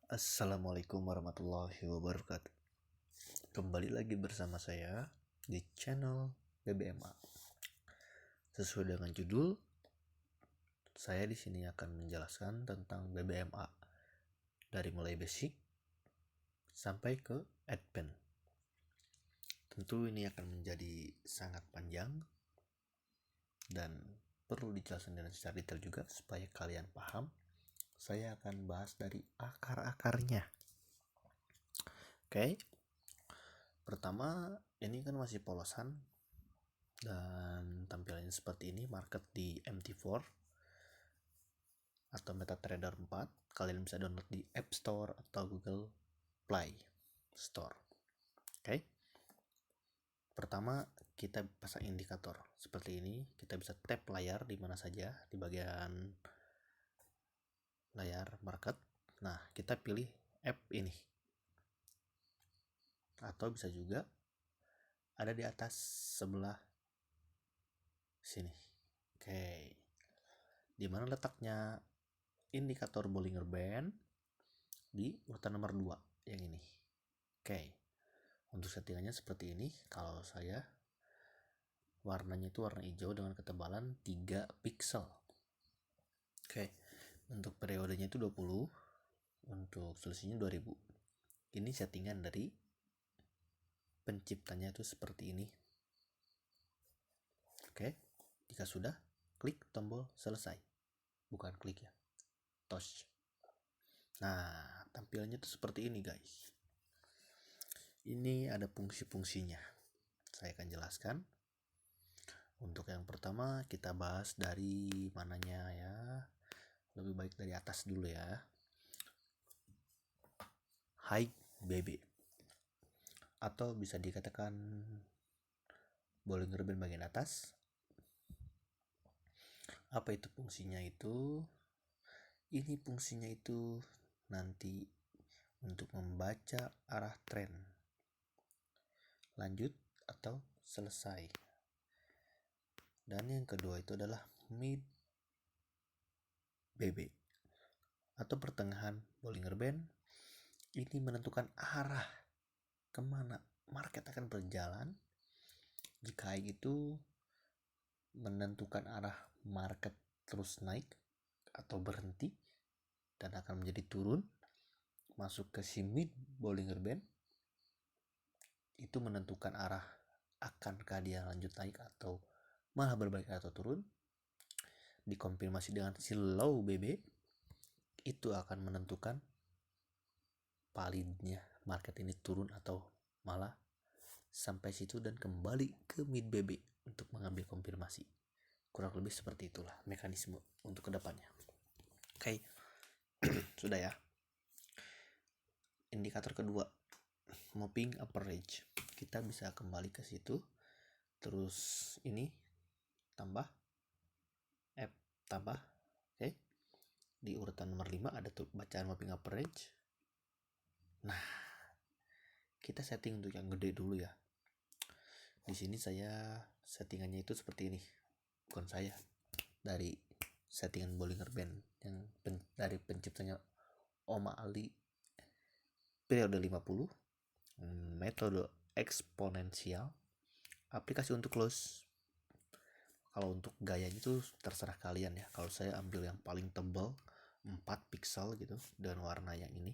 Assalamualaikum warahmatullahi wabarakatuh. Kembali lagi bersama saya di channel BBMA. Sesuai dengan judul, saya di sini akan menjelaskan tentang BBMA dari mulai basic sampai ke advance. Tentu ini akan menjadi sangat panjang dan perlu dijelaskan dengan secara detail juga supaya kalian paham. Saya akan bahas dari akar-akarnya. Oke. Pertama, ini kan masih polosan dan tampilannya seperti ini. Market di MT4 atau MetaTrader 4. Kalian bisa download di App Store atau Google Play Store. Oke. Pertama, kita pasang indikator seperti ini. Kita bisa tap layar di mana saja di bagian layar market. Nah, kita pilih app ini. Atau bisa juga ada di atas sebelah sini. Oke. Di mana letaknya indikator Bollinger Band? Di urutan nomor 2 yang ini. Oke. Untuk settingannya seperti ini. Kalau saya warnanya itu warna hijau dengan ketebalan 3 pixel. Oke. Untuk periodenya itu 20. Untuk selisihnya 2000. Ini settingan dari penciptanya itu seperti ini. Oke. Jika sudah, klik tombol selesai. Bukan klik ya. Touch. Nah, tampilannya itu seperti ini, guys. Ini ada fungsi-fungsinya. Saya akan jelaskan. Untuk yang pertama kita bahas dari mananya ya. Lebih baik dari atas dulu ya. High BB. Atau bisa dikatakan Bollinger Band bagian atas. Apa itu fungsinya itu? Ini fungsinya itu nanti untuk membaca arah tren. Lanjut atau selesai. Dan yang kedua itu adalah mid BB atau pertengahan Bollinger Band. Ini menentukan arah kemana market akan berjalan. Jika itu menentukan arah market terus naik atau berhenti dan akan menjadi turun masuk ke si mid Bollinger Band, itu menentukan arah akankah dia lanjut naik atau malah berbalik atau turun. Dikonfirmasi dengan si low BB, itu akan menentukan validnya market ini turun atau malah sampai situ dan kembali ke mid BB untuk mengambil konfirmasi. Kurang lebih seperti itulah mekanisme untuk kedepannya. Oke. Sudah ya. Indikator kedua, moving average. Kita bisa kembali ke situ. Terus ini tambah F tambah. Oke. Di urutan nomor 5 ada tuh bacaan moving average. Nah, kita setting untuk yang gede dulu ya. Di sini saya settingannya itu seperti ini. Bukan saya, dari settingan Bollinger Band yang dari penciptanya Oma Ali, periode 50, metode eksponensial, aplikasi untuk close. Kalau untuk gayanya itu terserah kalian ya. Kalau saya ambil yang paling tebal 4 pixel gitu dan warna yang ini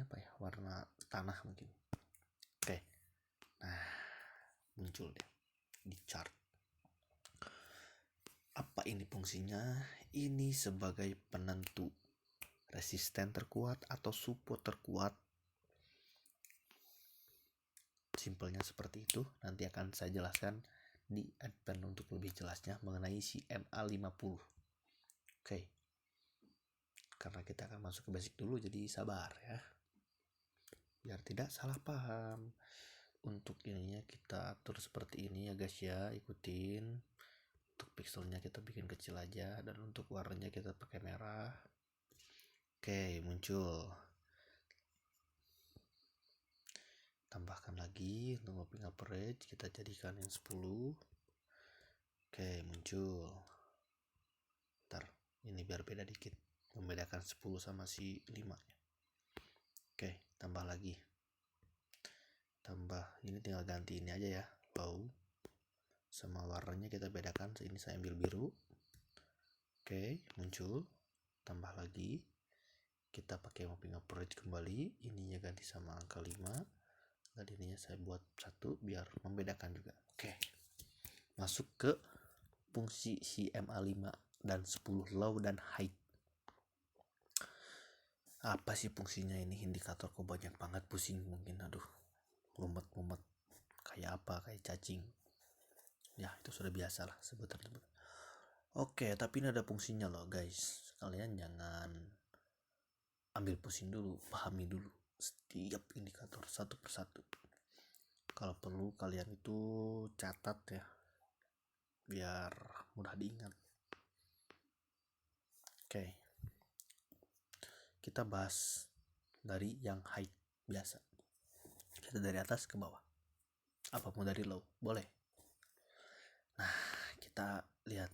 apa ya, warna tanah mungkin. Oke. Nah, muncul deh di chart. Apa ini fungsinya? Ini sebagai penentu resisten terkuat atau support terkuat. Simpelnya seperti itu. Nanti akan saya jelaskan di advance untuk lebih jelasnya mengenai si MA50. Oke. Karena kita akan masuk ke basic dulu, jadi sabar ya. Biar tidak salah paham. Untuk ininya kita atur seperti ini ya guys ya, ikutin. Untuk pixelnya kita bikin kecil aja dan untuk warnanya kita pakai merah. Oke, muncul. Tambahkan lagi untuk moving average, kita jadikan yang 10. Oke, muncul. Ntar ini biar beda dikit, membedakan 10 sama si 5 nya. Oke, tambah lagi. Tambah, ini tinggal ganti ini aja ya, low. Sama warnanya kita bedakan, ini saya ambil biru. Oke, muncul. Tambah lagi. Kita pakai mapping average kembali, ininya ganti sama angka 5. Dan ininya saya buat 1 biar membedakan juga. Oke. Masuk ke fungsi si MA5 dan 10 low dan high. Apa sih fungsinya ini? Indikator kok banyak banget, pusing mungkin. Aduh, mumet kayak apa, kayak cacing ya, itu sudah biasa lah sebutan. Oke, tapi ini ada fungsinya loh guys, kalian jangan ambil pusing dulu, pahami dulu setiap indikator satu persatu. Kalau perlu kalian itu catat ya, biar mudah diingat. Oke, kita bahas dari yang high biasa. Kita dari atas ke bawah. Apa mau dari low? Boleh. Nah, kita lihat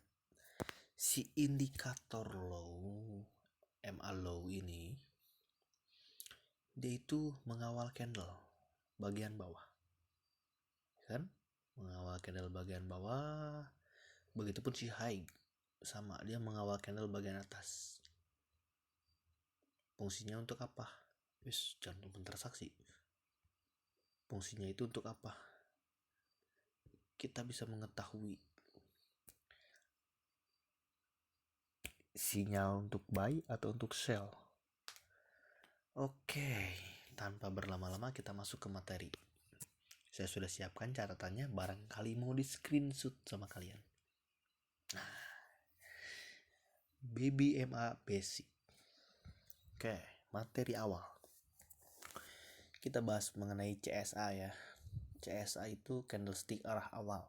si indikator low, MA low ini, dia itu mengawal candle bagian bawah, kan? Mengawal candle bagian bawah. Begitupun si high, sama, dia mengawal candle bagian atas. Fungsinya untuk apa? Jangan lupa transaksi. Fungsinya itu untuk apa? Kita bisa mengetahui sinyal untuk buy atau untuk sell. Oke, tanpa berlama-lama kita masuk ke materi. Saya sudah siapkan catatannya, barangkali mau di screenshot sama kalian. Nah, BBMA basic. Oke, materi awal. Kita bahas mengenai CSA ya. CSA itu candlestick arah awal,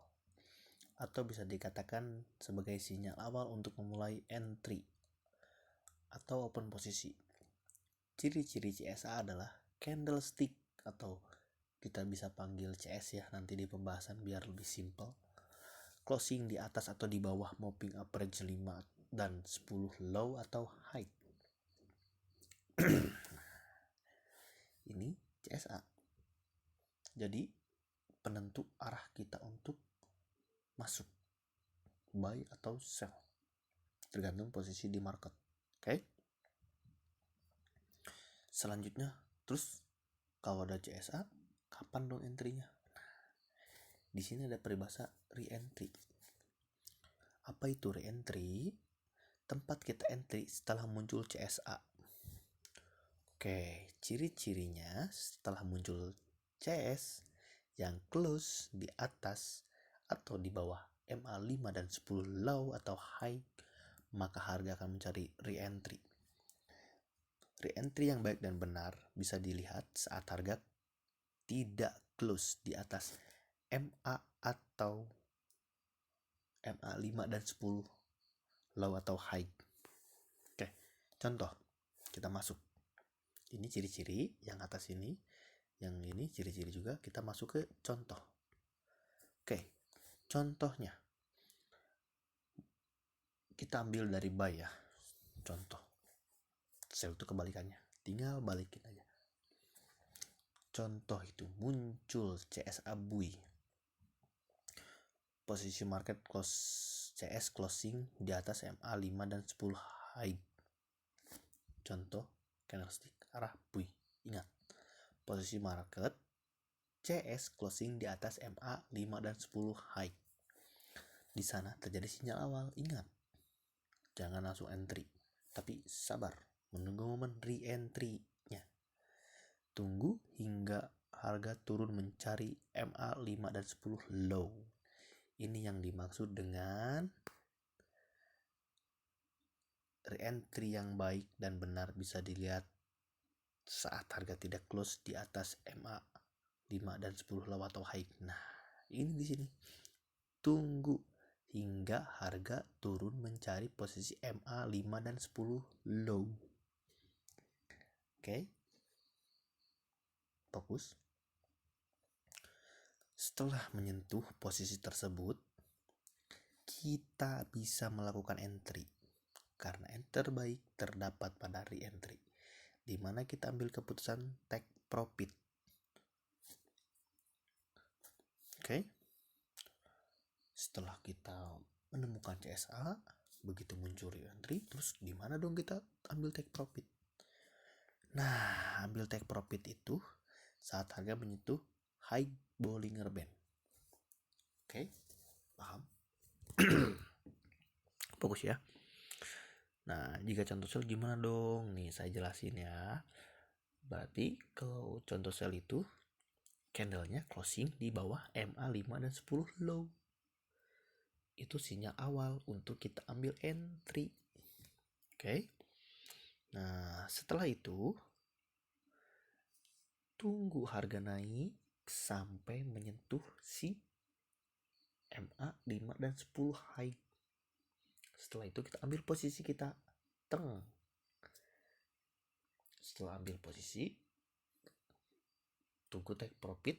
atau bisa dikatakan sebagai sinyal awal untuk memulai entry atau open posisi. Ciri-ciri CSA adalah candlestick, atau kita bisa panggil CS ya nanti di pembahasan biar lebih simple, closing di atas atau di bawah moving average 5 dan 10 low atau high. Ini CSA. Jadi penentu arah kita untuk masuk buy atau sell, tergantung posisi di market. Oke. Selanjutnya, terus kalau ada CSA, kapan dong entry-nya? Di sini ada peribahasa re-entry. Apa itu re-entry? Tempat kita entry setelah muncul CSA. Oke, ciri-cirinya setelah muncul CS yang close di atas atau di bawah MA5 dan 10 low atau high, maka harga akan mencari re-entry. Re-entry yang baik dan benar bisa dilihat saat harga tidak close di atas MA atau MA5 dan 10 low atau high. Oke, contoh, kita masuk. Ini ciri-ciri yang atas ini, yang ini ciri-ciri juga. Kita masuk ke contoh. Oke, contohnya kita ambil dari buy ya. Contoh, sell itu kebalikannya, tinggal balikin aja. Contoh itu muncul CSA buy, posisi market close CS closing di atas MA5 dan 10 high. Contoh candlestick arah buy. Ingat, posisi market CS closing di atas MA5 dan 10 high. Di sana terjadi sinyal awal. Ingat, jangan langsung entry, tapi sabar menunggu momen re-entry-nya. Tunggu hingga harga turun mencari MA5 dan 10 low. Ini yang dimaksud dengan re-entry yang baik dan benar bisa dilihat saat harga tidak close di atas MA5 dan 10 low atau high. Nah, ini di sini. Tunggu hingga harga turun mencari posisi MA5 dan 10 low. Oke. Fokus. Setelah menyentuh posisi tersebut, kita bisa melakukan entry. Karena enter baik terdapat pada re-entry. di mana kita ambil keputusan take profit. Oke. Setelah kita menemukan CSA, begitu muncul re-entry, terus di mana dong kita ambil take profit? Nah, ambil take profit itu saat harga menyentuh high Bollinger Band. Oke, paham? Fokus ya. Nah, jika contoh sell gimana dong? Nih, saya jelasin ya. Berarti kalau contoh sell itu candlenya closing di bawah MA5 dan 10 low. Itu sinyal awal untuk kita ambil entry. Oke. Nah, setelah itu tunggu harga naik sampai menyentuh si MA5 dan 10 high. Setelah itu kita ambil posisi kita teng. Setelah ambil posisi, tunggu take profit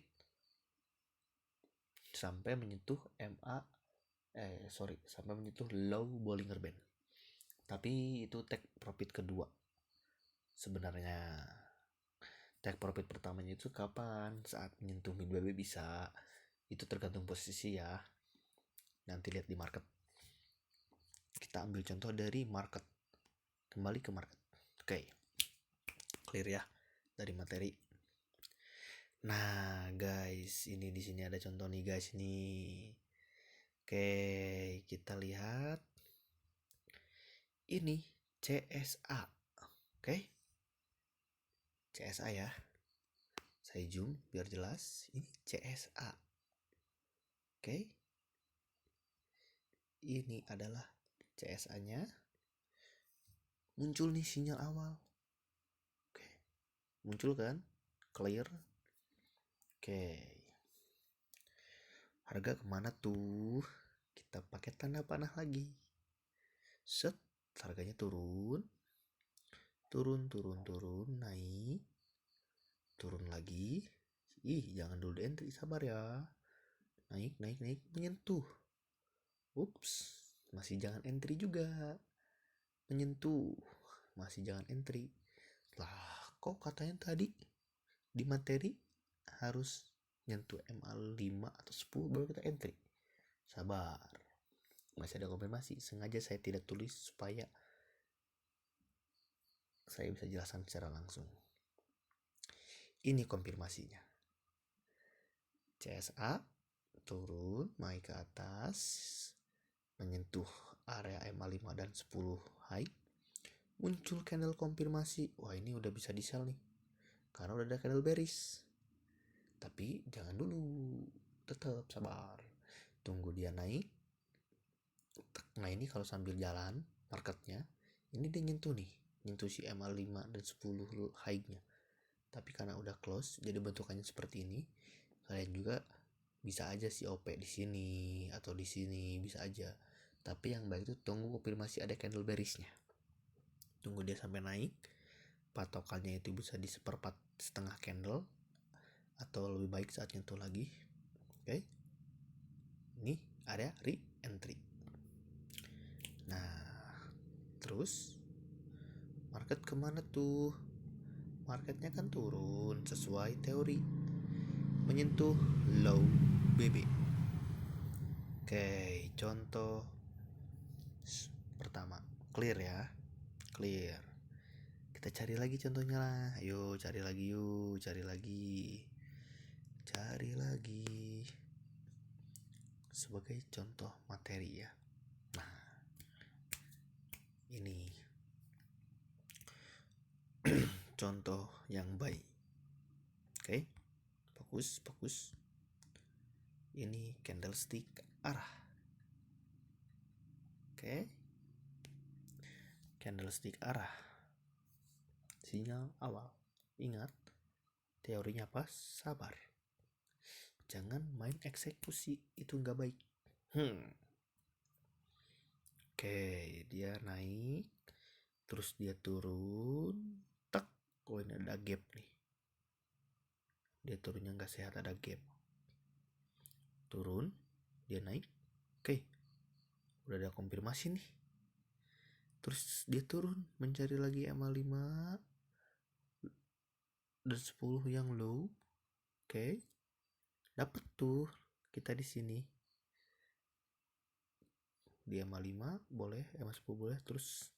sampai menyentuh sampai menyentuh low Bollinger Band. Tapi itu take profit kedua. Sebenarnya take profit pertamanya itu kapan? Saat menyentuh mid BB bisa. Itu tergantung posisi ya. Nanti lihat di market. Kita ambil contoh dari market. Kembali ke market. Oke. Clear ya dari materi. Nah, guys, ini di sini ada contoh nih, guys, nih. Oke, kita lihat. Ini CSA. Oke. CSA ya. Saya zoom biar jelas. Ini CSA. Oke. Ini adalah CSA-nya. Muncul nih sinyal awal. Oke. Muncul kan? Clear. Oke. Harga kemana tuh? Kita pakai tanda panah lagi. Set. Harganya turun. Turun, naik. Turun lagi. Jangan dulu di entry, sabar ya. Naik, menyentuh. Ups, masih jangan entry juga. Menyentuh, masih jangan entry. Lah, kok katanya tadi di materi harus nyentuh MA5 atau 10 baru kita entry? Sabar, masih ada konfirmasi. Sengaja saya tidak tulis supaya saya bisa jelaskan secara langsung. Ini konfirmasinya. CSA turun, naik ke atas, menyentuh area MA5 dan 10 high. Muncul candle konfirmasi. Wah, ini udah bisa di sell nih. Karena udah ada candle bearish. Tapi jangan dulu. Tetap sabar. Tunggu dia naik. Nah, ini kalau sambil jalan marketnya, ini dia nyentuh nih. Nyentuh si MA5 dan 10 high-nya. Tapi karena udah close, jadi bentukannya seperti ini. Kalian juga bisa aja si OP di sini atau di sini, bisa aja. Tapi yang baik itu tunggu konfirmasi ada candle bearish-nya. Tunggu dia sampai naik. Patokannya itu bisa di seperempat setengah candle atau lebih baik saat nyentuh lagi. Oke. Ini area re-entry. Nah, terus market kemana tuh? Marketnya kan turun sesuai teori, menyentuh low BB. Oke, contoh pertama, clear ya, clear. Kita cari lagi contohnya lah. Ayo cari lagi yuk, cari lagi sebagai contoh materi ya. Nah, ini contoh yang baik. Oke, fokus. Ini candlestick arah. Oke, candlestick arah. Sinyal awal. Ingat, teorinya apa? Sabar. Jangan main eksekusi, itu nggak baik. Oke, dia naik, terus dia turun, tak, ini ada gap nih. Dia turunnya nggak sehat, ada gap. Turun, dia naik, oke, udah ada konfirmasi nih. Terus dia turun, mencari lagi MA5, dan 10 yang low. Oke. Dapat tuh kita di sini. Dia EMA 5 boleh, EMA 10 boleh. Terus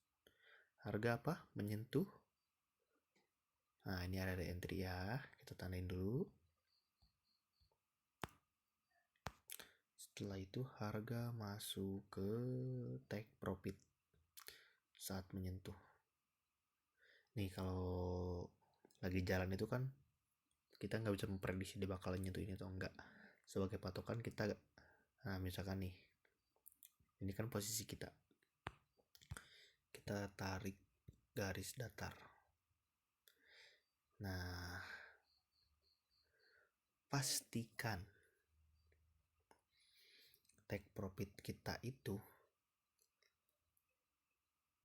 harga apa? Menyentuh. Nah, ini ada entry ya. Kita tandain dulu. Setelah itu harga masuk ke take profit saat menyentuh. Nih kalau lagi jalan itu kan kita nggak bisa memprediksi dia bakal nyentuh ini atau enggak. Sebagai patokan kita, nah misalkan nih, ini kan posisi kita tarik garis datar. Nah, pastikan take profit kita itu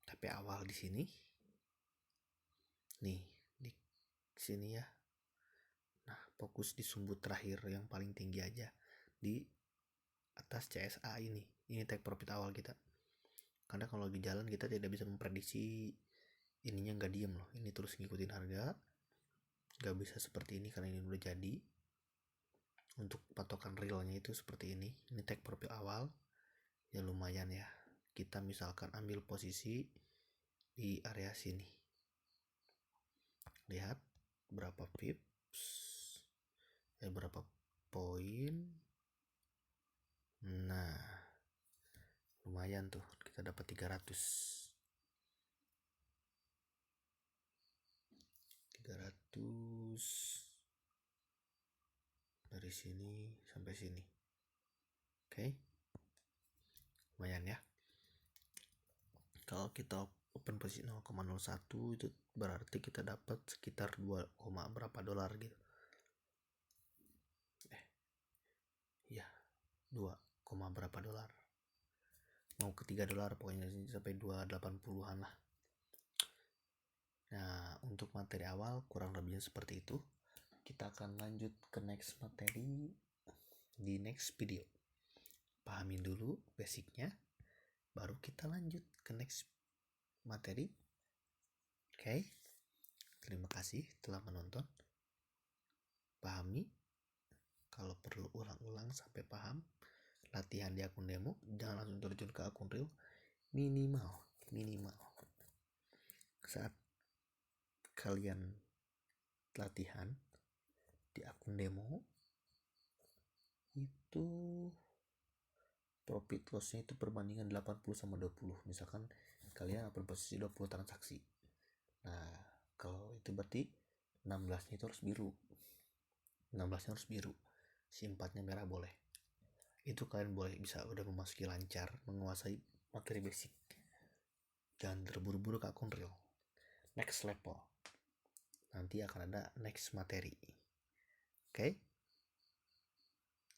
tapi awal di sini nih, di sini ya. Nah, fokus di sumbu terakhir yang paling tinggi aja di atas CSA ini take profit awal kita. Karena kalau lagi jalan kita tidak bisa memprediksi ininya, nggak diem loh, ini terus ngikutin harga, nggak bisa seperti ini karena ini udah jadi. Untuk patokan realnya itu seperti ini take profit awal ya, lumayan ya. Kita misalkan ambil posisi di area sini, lihat berapa pips, berapa poin. Nah, lumayan tuh, kita dapat 300 dari sini sampai sini. Oke. Lumayan ya. Kalau kita open posisi 0,01 itu berarti kita dapat sekitar 2, berapa dolar gitu. Iya, 2, berapa dolar. Mau ke 3 dolar pokoknya sampai 2,80-an lah. Nah, untuk materi awal kurang lebihnya seperti itu. Kita akan lanjut ke next materi di next video. Pahamin dulu basicnya, baru kita lanjut ke next materi. Oke. Terima kasih telah menonton. Pahami, kalau perlu ulang-ulang sampai paham. Latihan di akun demo, jangan langsung terjun ke akun real. Minimal saat kalian latihan di akun demo itu profit lossnya itu perbandingan 80 sama 20. Misalkan kalian open posisi 20 transaksi, nah kalau itu berarti 16 nya itu harus biru, 16 nya harus biru, si 4 nya merah boleh. Itu kalian boleh bisa udah memasuki lancar, menguasai materi basic. Jangan terburu-buru ke akun real. Next level, nanti akan ada next materi. Oke?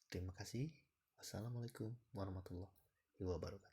Terima kasih. Wassalamualaikum warahmatullahi wabarakatuh.